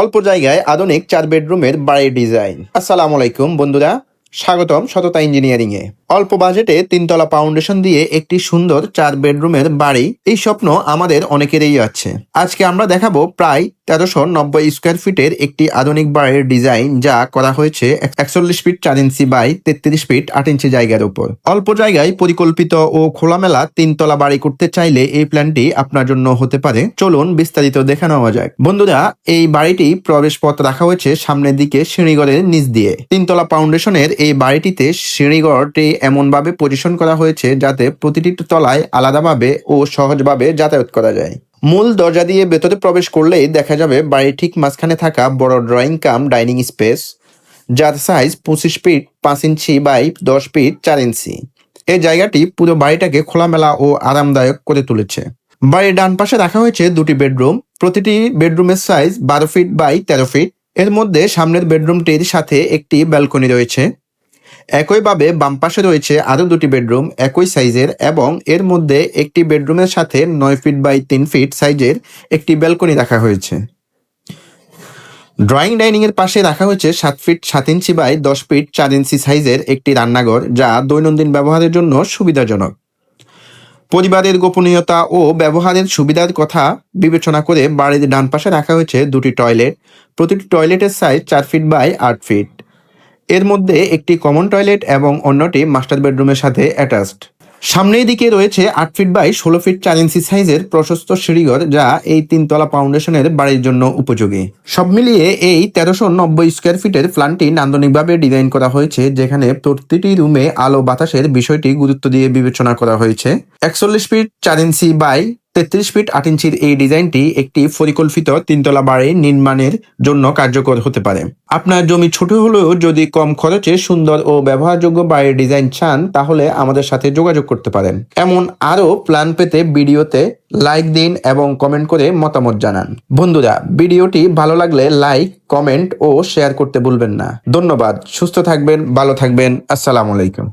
অল্প জায়গায় আধুনিক 4 বেডরুমের বাড়ির ডিজাইন। আসসালামু আলাইকুম বন্ধুরা, স্বাগতম সততা ইঞ্জিনিয়ারিং এ। অল্প বাজেটে 3 তলা ফাউন্ডেশন দিয়ে একটি সুন্দর 4 বেডরুমের বাড়ি, এই স্বপ্ন আমাদের অনেকেরই আছে। আজকে আমরা দেখাবো প্রায় 1390 স্কোয়ার ফিটের একটি আধুনিক বাড়ির ডিজাইন, যা করা হয়েছে 41 ফিট 4 ইঞ্চি বাই 33 ফিট 8 ইঞ্চি জায়গার উপর। অল্প জায়গায় পরিকল্পিত ও খোলামেলা 3 তলা বাড়ি করতে চাইলে এই প্ল্যানটি আপনার জন্য হতে পারে। চলুন বিস্তারিত দেখে নেওয়া যাক। বন্ধুরা, এই বাড়িটি প্রবেশ পথ রাখা হয়েছে সামনের দিকে সিঁড়িঘরের নিচ দিয়ে। 3 তলা ফাউন্ডেশনের এই বাড়িটিতে সিঁড়িঘরটি এমনভাবে পজিশন করা হয়েছে যাতে প্রতিটি তলায় আলাদাভাবে ও সহজভাবে যাতায়াত করা যায়। মূল দরজা দিয়ে ভেতরে প্রবেশ করলেই দেখা যাবে বাড়ির ঠিক মাঝখানে থাকা বড় ড্রয়িং কাম ডাইনিং স্পেস, যার size 25 feet 5 inch by 10 feet 4 inch. এই জায়গাটি পুরো বাড়িটাকে খোলামেলা ও আরামদায়ক করে তুলেছে। বাড়ির ডান পাশে রাখা হয়েছে 2টি বেডরুম। প্রতিটি বেডরুমের সাইজ 12 ফিট বাই 13 ফিট। এর মধ্যে সামনের বেডরুমটির সাথে একটি ব্যালকনি রয়েছে। একইভাবে বাম পাশে রয়েছে আরও 2টি বেডরুম একই সাইজের, এবং এর মধ্যে একটি বেডরুমের সাথে 9 ফিট বাই 3 ফিট সাইজের একটি ব্যালকনি রাখা হয়েছে। ড্রয়িং ডাইনিং এর পাশে রাখা হয়েছে 7 ফিট 7 ইঞ্চি বাই 10 ফিট 4 ইঞ্চি সাইজের একটি রান্নাঘর, যা দৈনন্দিন ব্যবহারের জন্য সুবিধাজনক। পরিবারের গোপনীয়তা ও ব্যবহারের সুবিধার কথা বিবেচনা করে বাড়ির ডান পাশে রাখা হয়েছে 2টি টয়লেট। প্রতিটি টয়লেটের সাইজ 4 ফিট বাই 8 ফিট। এর মধ্যে একটি কমন টয়লেট এবং অন্যটি মাস্টার বেডরুমের সাথে অ্যাটাচড। সামনের দিকে রয়েছে 8 ফিট বাই 16 ফিট 4 ইঞ্চি সাইজের প্রশস্ত সিঁড়িঘর, যা এই 3 তলা ফাউন্ডেশনের বাড়ির জন্য উপযোগী। সব মিলিয়ে এই 1390 স্কোয়ার ফিটের প্ল্যানটি নান্দনিকভাবে ডিজাইন করা হয়েছে, যেখানে প্রতিটি রুমে আলো বাতাসের বিষয়টি গুরুত্ব দিয়ে বিবেচনা করা হয়েছে। 41 ফিট 4 ইঞ্চি বাই 33 ফিট 8 ইঞ্চির এই ডিজাইনটি একটি পরিকল্পিত 3 তলা বাড়ি নির্মাণের জন্য কার্যকর হতে পারে। আপনার জমি ছোট হলেও যদি কম খরচে সুন্দর ও ব্যবহারযোগ্য বাড়ির ডিজাইন চান, তাহলে আমাদের সাথে যোগাযোগ করতে পারেন। এমন আরও প্ল্যান পেতে ভিডিওতে লাইক দিন এবং কমেন্ট করে মতামত জানান। বন্ধুরা, ভিডিওটি ভালো লাগলে লাইক, কমেন্ট ও শেয়ার করতে ভুলবেন না। ধন্যবাদ। সুস্থ থাকবেন, ভালো থাকবেন। আসসালামু আলাইকুম।